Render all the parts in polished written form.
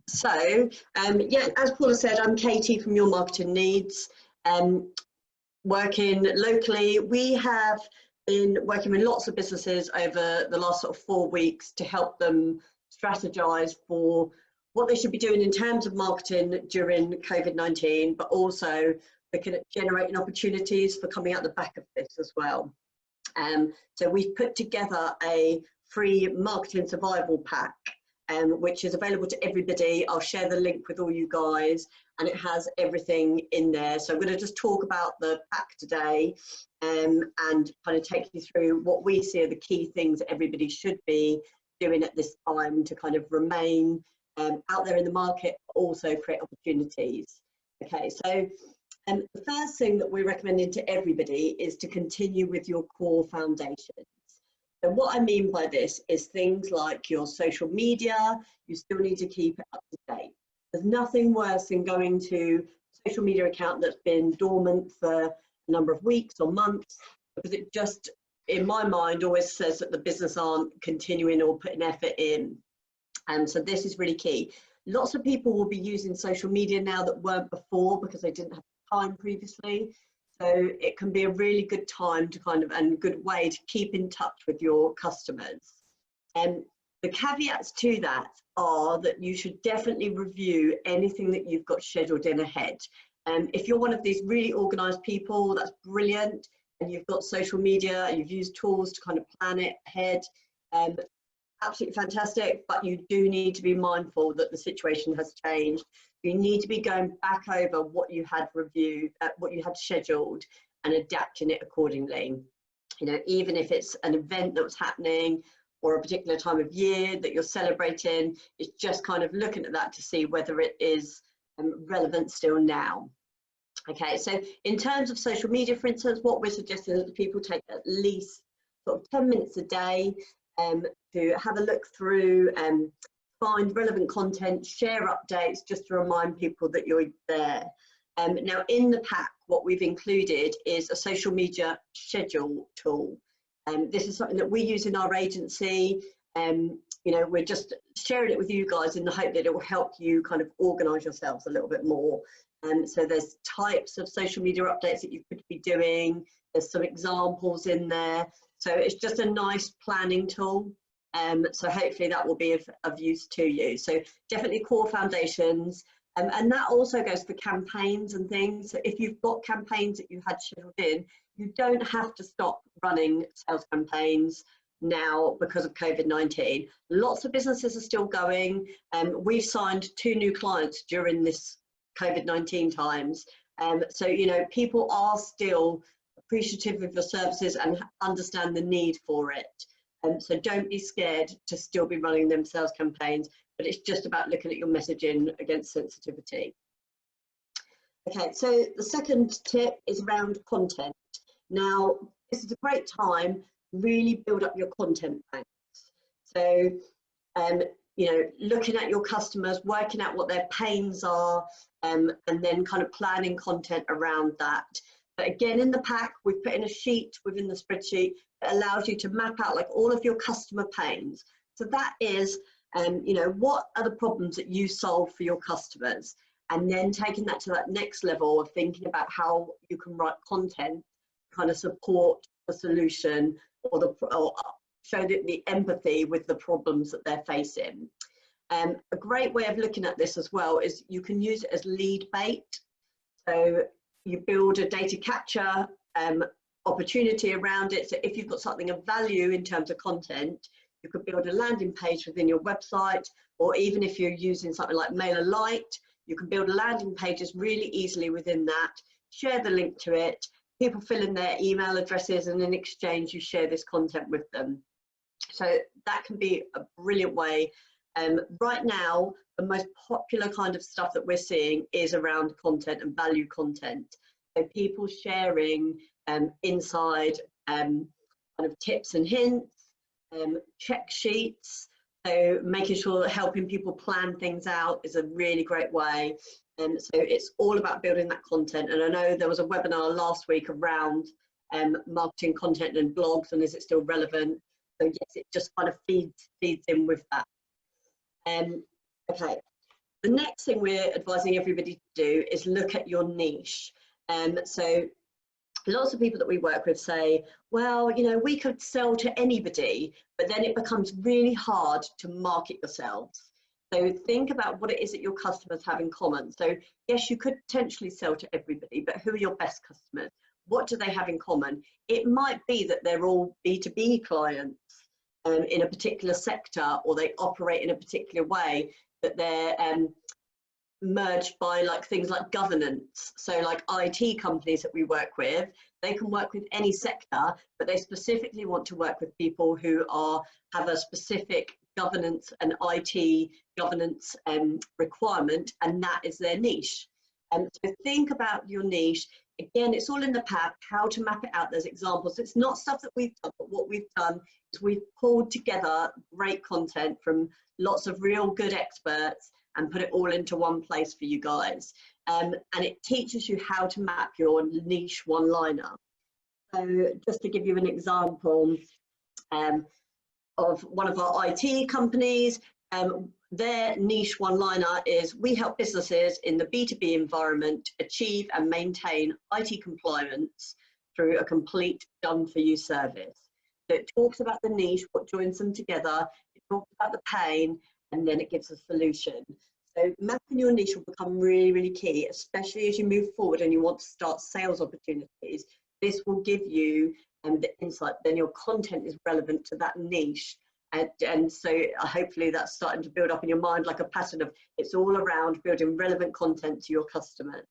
Yeah, as Paula said, I'm Katie from Your Marketing Needs. Working locally, we have been working with lots of businesses over the last sort of 4 weeks to help them strategize for what they should be doing in terms of marketing during COVID-19, but also looking at generating opportunities for coming out the back of this as well. So we've put together a free marketing survival pack, which is available to everybody. I'll share the link with all you guys, and it has everything in there. So I'm going to just talk about the pack today, and kind of take you through what we see are the key things that everybody should be doing at this time to kind of remain out there in the market, but also create opportunities. Okay, so the first thing that we're recommending to everybody is to continue with your core foundations. So what I mean by this is things like your social media. You still need to keep it up to date. There's nothing worse than going to a social media account that's been dormant for a number of weeks or months, because it just, in my mind, always says that the business aren't continuing or putting effort in. And so this is really key. Lots of people will be using social media now that weren't before because they didn't have time previously. So it can be a really good time to kind of, and good way to keep in touch with your customers. And the caveats to that are that you should definitely review anything that you've got scheduled in ahead. And if you're one of these really organized people, that's brilliant. And you've got social media, you've used tools to kind of plan it ahead. Absolutely fantastic, but you do need to be mindful that the situation has changed. You need to be going back over what you had reviewed, what you had scheduled, and adapting it accordingly. You know, even if it's an event that was happening or a particular time of year that you're celebrating, it's just kind of looking at that to see whether it is relevant still now. Okay, so in terms of social media, for instance, what we're suggesting is that people take at least sort of 10 minutes a day to have a look through and find relevant content, share updates, just to remind people that you're there. Now in the pack, what we've included is a social media schedule tool. This is something that we use in our agency. You know, we're just sharing it with you guys in the hope that it will help you kind of organize yourselves a little bit more. So there's types of social media updates that you could be doing. There's some examples in there. So it's just a nice planning tool. So hopefully that will be of use to you. So definitely core foundations. And that also goes for campaigns and things. So if you've got campaigns that you had scheduled in, you don't have to stop running sales campaigns now because of COVID-19. Lots of businesses are still going. We've signed 2 new clients during this COVID-19 times. So, you know, people are still appreciative of your services and understand the need for it. So don't be scared to still be running them sales campaigns, but it's just about looking at your messaging against sensitivity. Okay, so the second tip is around content. Now, this is a great time to really build up your content banks. So, you know, looking at your customers, working out what their pains are, and then kind of planning content around that. But again, in the pack, we've put in a sheet within the spreadsheet that allows you to map out like all of your customer pains. So that is, you know, what are the problems that you solve for your customers? And then taking that to that next level of thinking about how you can write content, kind of support the solution or show the empathy with the problems that they're facing. A great way of looking at this as well is you can use it as lead bait. So you build a data capture opportunity around it. So if you've got something of value in terms of content, you could build a landing page within your website, or even if you're using something like MailerLite, you can build landing pages really easily within that, share the link to it, people fill in their email addresses, and in exchange you share this content with them. So that can be a brilliant way. Right now, the most popular kind of stuff that we're seeing is around content and value content. So people sharing inside kind of tips and hints, check sheets. So making sure that helping people plan things out is a really great way. So it's all about building that content. And I know there was a webinar last week around marketing content and blogs, and is it still relevant? So yes, it just kind of feeds in with that. Okay, The next thing we're advising everybody to do is look at your niche. So lots of people that we work with say, well, you know, we could sell to anybody, but then it becomes really hard to market yourselves. So think about what it is that your customers have in common. So yes, you could potentially sell to everybody, but who are your best customers? What do they have in common? It might be that they're all B2B clients in a particular sector, or they operate in a particular way, that they're merged by like things like governance. So like IT companies that we work with, they can work with any sector, but they specifically want to work with people who have a specific governance and IT governance requirement, and that is their niche. So think about your niche. Again, it's all in the pack, how to map it out. There's examples. It's not stuff that we've done, but what we've done is we've pulled together great content from lots of real good experts and put it all into one place for you guys. And it teaches you how to map your niche one-liner. So just to give you an example of one of our IT companies, their niche one-liner is, we help businesses in the B2B environment achieve and maintain IT compliance through a complete done-for-you service. So it talks about the niche, what joins them together, it talks about the pain, and then it gives a solution. So mapping your niche will become really, really key, especially as you move forward and you want to start sales opportunities. This will give you the insight, then your content is relevant to that niche. And so hopefully that's starting to build up in your mind like a pattern of, it's all around building relevant content to your customers.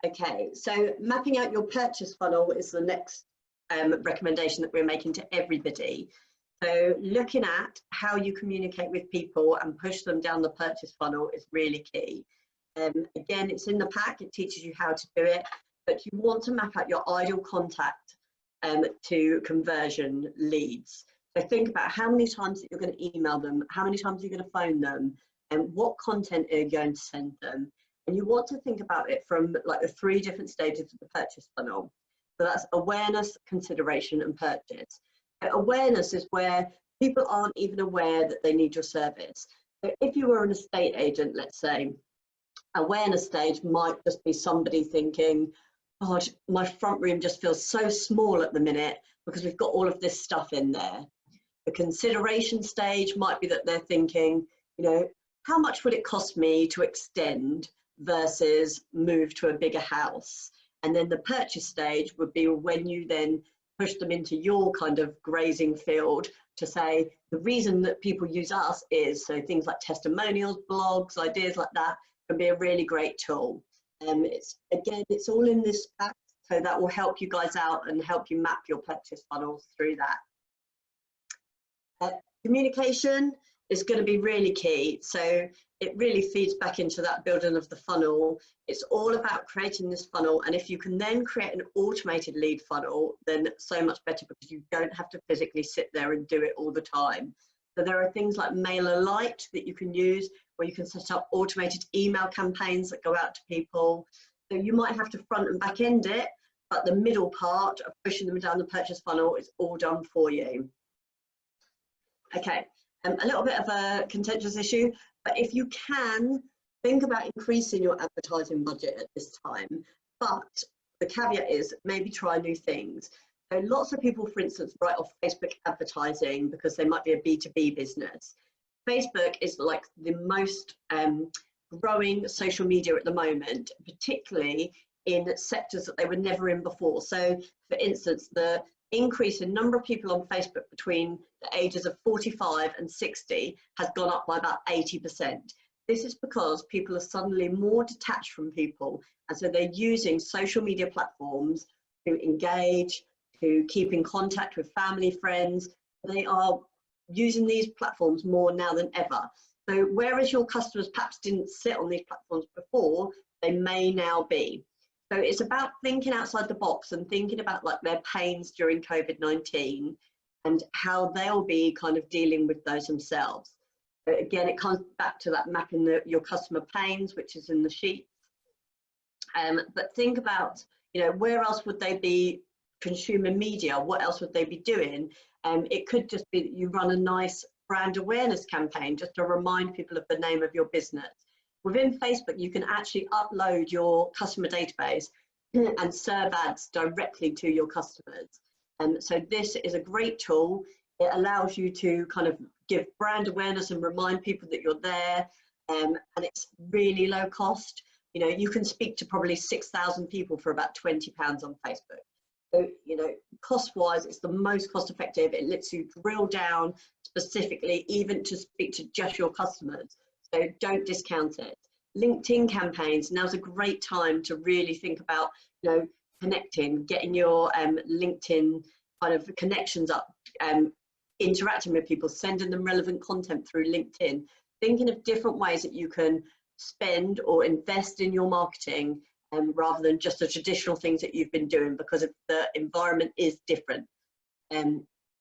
Okay, so mapping out your purchase funnel is the next recommendation that we're making to everybody. So looking at how you communicate with people and push them down the purchase funnel is really key. Again, it's in the pack, it teaches you how to do it, but you want to map out your ideal contact to conversion leads. So think about how many times that you're going to email them, how many times you're going to phone them, and what content are you going to send them. And you want to think about it from like the 3 different stages of the purchase funnel. So that's awareness, consideration, and purchase. Awareness is where people aren't even aware that they need your service. So if you were an estate agent, let's say, awareness stage might just be somebody thinking, God, my front room just feels so small at the minute because we've got all of this stuff in there. The consideration stage might be that they're thinking, you know, how much would it cost me to extend versus move to a bigger house? And then the purchase stage would be when you then push them into your kind of grazing field to say, the reason that people use us is, so things like testimonials, blogs, ideas like that can be a really great tool. It's all in this pack, so that will help you guys out and help you map your purchase funnels through that. Communication is going to be really key. So it really feeds back into that building of the funnel. It's all about creating this funnel. And if you can then create an automated lead funnel, then so much better, because you don't have to physically sit there and do it all the time. So there are things like MailerLite that you can use, where you can set up automated email campaigns that go out to people. So you might have to front and back end it, but the middle part of pushing them down the purchase funnel is all done for you. Okay, a little bit of a contentious issue, but if you can, think about increasing your advertising budget at this time. But the caveat is maybe try new things. So lots of people, for instance, write off Facebook advertising because they might be a B2B business. Facebook is like the most growing social media at the moment, particularly in sectors that they were never in before. So for instance, the increase in number of people on Facebook between the ages of 45 and 60 has gone up by about 80%. This is because people are suddenly more detached from people, and so they're using social media platforms to engage, to keep in contact with family, friends. They are using these platforms more now than ever. So whereas your customers perhaps didn't sit on these platforms before, they may now be. So it's about thinking outside the box and thinking about like their pains during COVID-19 and how they'll be kind of dealing with those themselves. But again, it comes back to that mapping your customer pains, which is in the sheets. But think about, you know, where else would they be consuming media? What else would they be doing? It could just be that you run a nice brand awareness campaign just to remind people of the name of your business. Within Facebook, you can actually upload your customer database and serve ads directly to your customers. So this is a great tool. It allows you to kind of give brand awareness and remind people that you're there, and it's really low cost. You know, you can speak to probably 6,000 people for about £20 on Facebook. So, you know, cost-wise, it's the most cost-effective. It lets you drill down specifically, even to speak to just your customers. So don't discount it. LinkedIn campaigns, now's a great time to really think about, you know, connecting, getting your LinkedIn kind of connections up, interacting with people, sending them relevant content through LinkedIn, thinking of different ways that you can spend or invest in your marketing, rather than just the traditional things that you've been doing, because the environment is different.